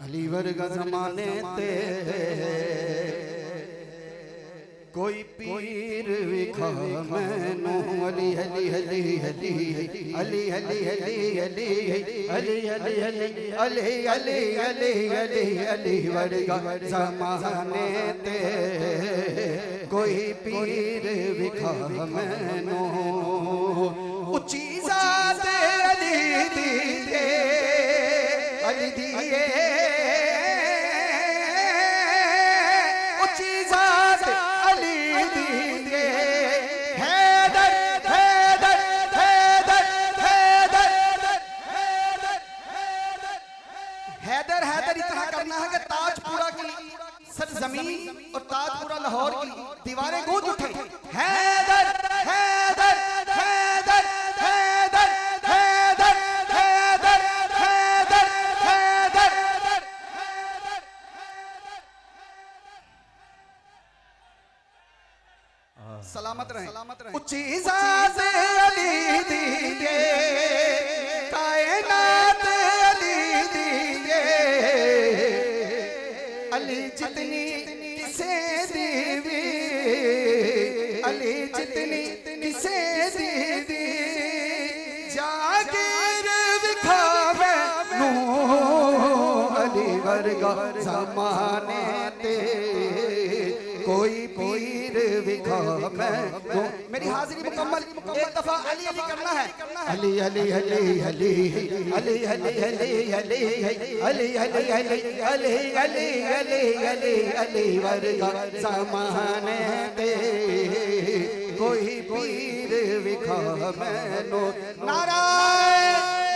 अली वर्गा ज़माने ते कोई पीर विखा मैनू अली अली अली अली अली अली अली अली अली अली अली अली अली अली अली वर्गा ज़माने ते कोई पीर विखा मैनू उच्ची ज़ात अली दिए अली दिए उच्ची ज़ात अली दिए हैदर हैदर हैदर हैदर हैदर हैदर इतना करना है कि ताजपुरा की सरजमीन और ताजपुरा लाहौर की दीवारें गूंज उठे। हैदर हैदर हैदर हैदर हैदर हैदर हैदर हैदर सलामत रहे उच्ची ज़ात अली दिए कायनात अली दिए अली जितनी किसे दीवी अली जितनी किसे दीवी जागीर विखावे नू अली वर्गा ज़माने ते कोई पीर विखा मैनू। मेरी हाजिरी मुकम्मल एक दफा अली अली करना है। अली अली अली अली अली अली अली अली अली अली अली अली अली अली अली अली वर्गा ज़माने ते कोई पीर विखा मैनू। नारायण